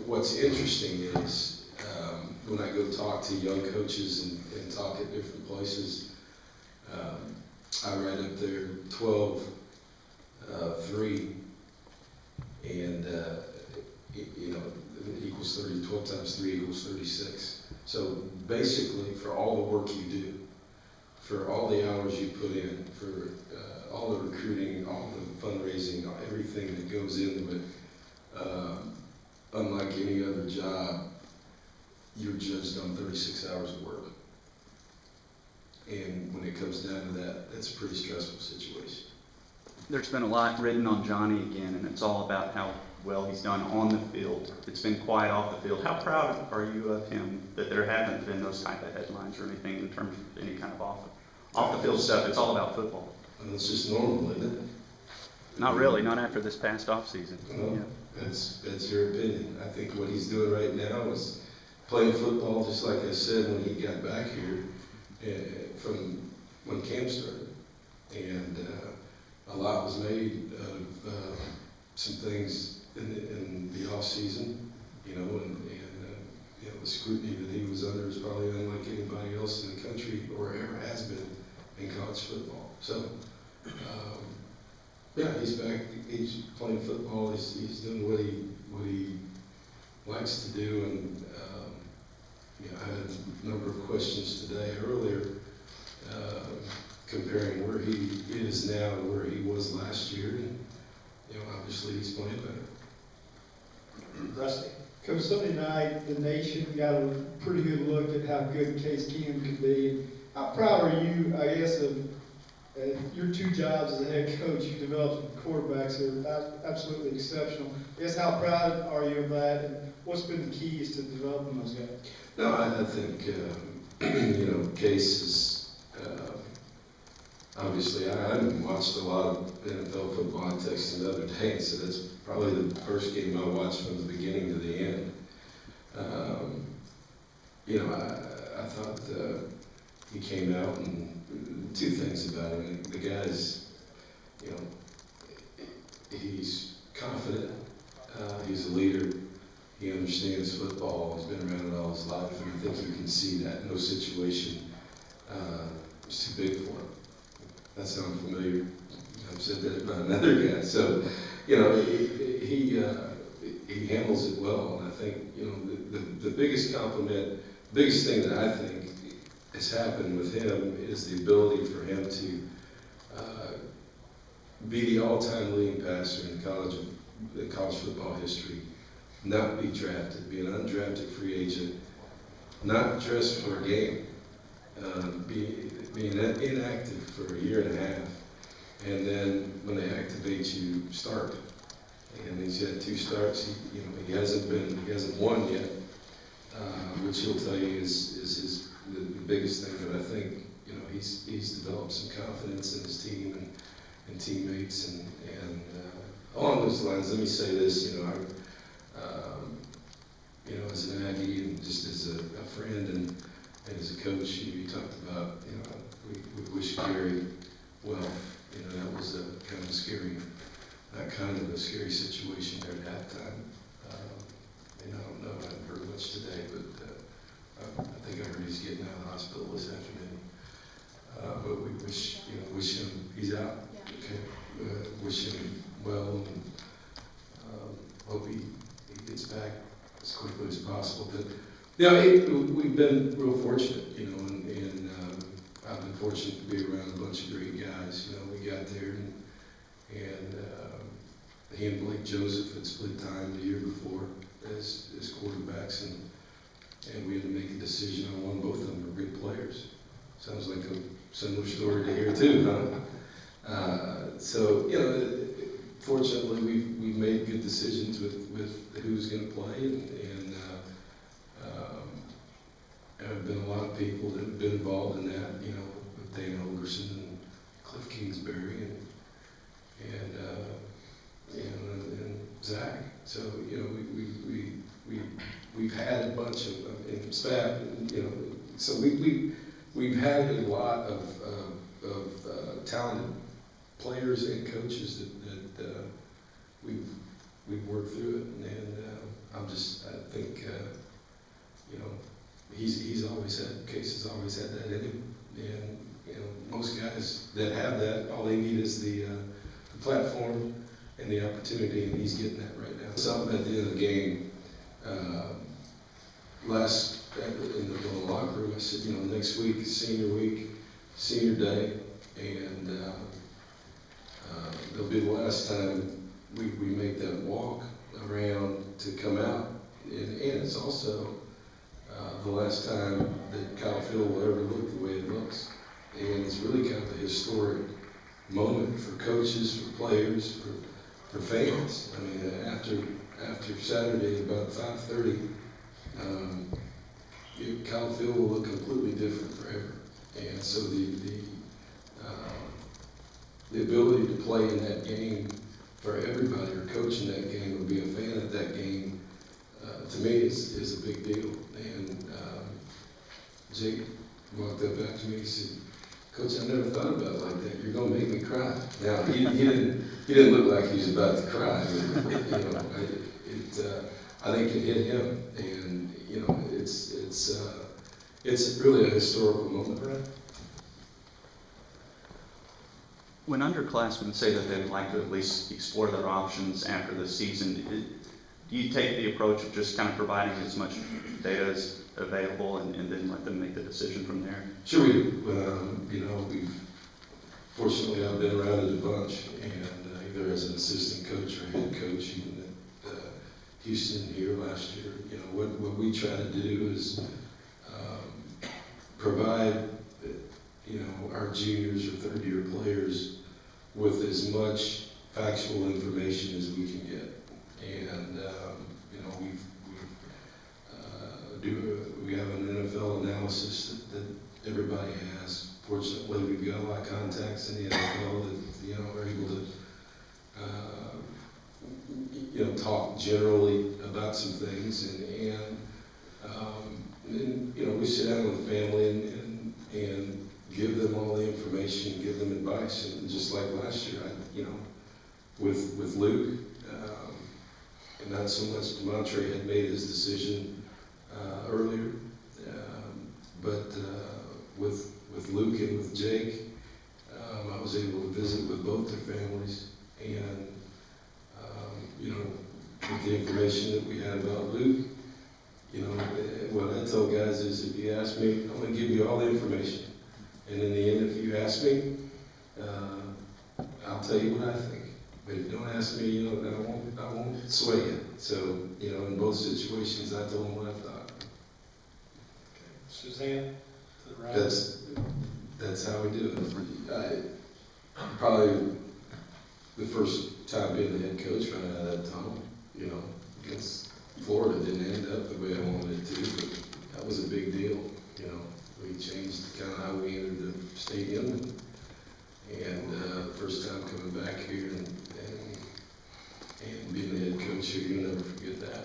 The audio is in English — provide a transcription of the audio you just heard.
what's interesting is when I go talk to young coaches and talk at different places, I write up there 12, 3, and you know, equals 30. 12 times 3 equals 36. So basically, for all the work you do, for all the hours you put in, for all the recruiting, all the fundraising, everything that goes into it, unlike any other job, you're judged on 36 hours of work. And when it comes down to that, that's a pretty stressful situation. There's been a lot written on Johnny again, and it's all about how well he's done on the field. It's been quiet off the field. How proud are you of him that there haven't been those type of headlines or anything in terms of any kind of off the field stuff? It's all about football. Well, it's just normal, isn't it? Not really, not after this past off season. Well, yeah. That's your opinion. I think what he's doing right now is playing football, just like I said when he got back here from when camp started. And a lot was made of some things in the off season, you know, and you know, the scrutiny that he was under is probably unlike anybody else in the country or ever has been in college football. So, yeah, he's back. He's playing football. He's doing what he likes to do. And you know, I had a number of questions today earlier comparing where he is now to where he was last year. And you know, obviously he's playing better. Rusty. Coach, Sunday night, the nation got a pretty good look at how good Case Keenum could be. How proud are you, I guess, of your 2 jobs as a head coach? You developed quarterbacks that are absolutely exceptional. I guess, how proud are you of that, and what's been the keys to developing those guys? No, I think, you know, Case is, obviously, I haven't watched a lot of NFL football. I texted the other day, so that's probably the first game I watched from the beginning to the end. You know, I thought he came out, and 2 things about him. The guy's, you know, he's confident. He's a leader. He understands football. He's been around it all his life, and I think you can see that. No situation is too big for him. That sounds familiar. I've said that about another guy. So, you know, he handles it well, and I think, you know, the biggest compliment, biggest thing that I think has happened with him is the ability for him to be the all-time leading passer in college football history, not be drafted, be an undrafted free agent, not dress for a game, being inactive for a year and a half, and then when they activate you, start. And he's had 2 starts. He hasn't won yet, which he'll tell you is the biggest thing. But I think, you know, he's developed some confidence in his team and teammates, and along those lines, let me say this. You know, you know, as an Aggie and just as a friend and as a coach, you talked about, you know, we wish Gary well. You know, that was a kind of a scary situation there at halftime. And I don't know, I haven't heard much today, but I think I heard he's getting out of the hospital this afternoon. But we wish him, he's out. Yeah. Okay. Wish him well, and hope he gets back as quickly as possible. But you know, we've been real fortunate, you know, and I've been fortunate to be around a bunch of great guys. You know, we got there, and he and Blake Joseph had split time the year before as quarterbacks, and we had to make a decision on one. Both of them were good players. Sounds like a similar story to here too, huh? So, you know, fortunately we've made good decisions with who's going to play, and there have been a lot of people that have been involved in that, you know, with Dana Holgerson and Cliff Kingsbury and you know, and Zach. So, you know, we've had a bunch of in staff, and, you know, so we've had a lot of talented players and coaches that we've worked through it, and Case has always had that in him. And, you know, most guys that have that, all they need is the platform and the opportunity, and he's getting that right now. Something at the end of the game, in the locker room, I said, you know, next week, senior day, and it'll be the last time we make that walk around to come out, and it's also the last time that Kyle Field will ever look the way it looks. And it's really kind of a historic moment for coaches, for players, for fans. I mean, after Saturday about 5:30, Kyle Field will look completely different forever. And so the ability to play in that game for everybody, or coach in that game, or be a fan of that game, to me is a big deal. And Jake walked up after me and said, "Coach, I never thought about it like that. You're gonna make me cry." Now he didn't look like he was about to cry, but you know, I think it hit him, and you know, it's really a historical moment, right? When underclassmen say that they would like to at least explore their options after the season, do you take the approach of just kind of providing as much data as available and then let them make the decision from there? Sure we do. You know, fortunately I've been around it a bunch, and either as an assistant coach or head coach, even at Houston here last year, you know, what we try to do is provide, you know, our juniors or third-year players with as much factual information as we can get. And you know, we have an NFL analysis that everybody has. Fortunately, we've got a lot of contacts in the NFL that, you know, are able to you know, talk generally about some things, and you know, we sit down with the family and give them all the information, give them advice. And just like last year, you know, with Luke, and not so much DeMontre had made his decision earlier, but with Luke and with Jake, I was able to visit with both their families, and you know, with the information that we had about Luke, you know, what I tell guys is, if you ask me, I'm going to give you all the information. And in the end, if you ask me, I'll tell you what I think. But if you don't ask me, you know, I won't sway you. So, you know, in both situations, I told them what I thought. Okay. Suzanne, to the right. That's how we do it. Probably the first time being the head coach right out of that tunnel, you know, against Florida didn't end up the way I wanted it to, but that was a big deal. You know, we changed kind of how we entered the stadium, and the first time coming back here and being the head coach here, you'll never forget that.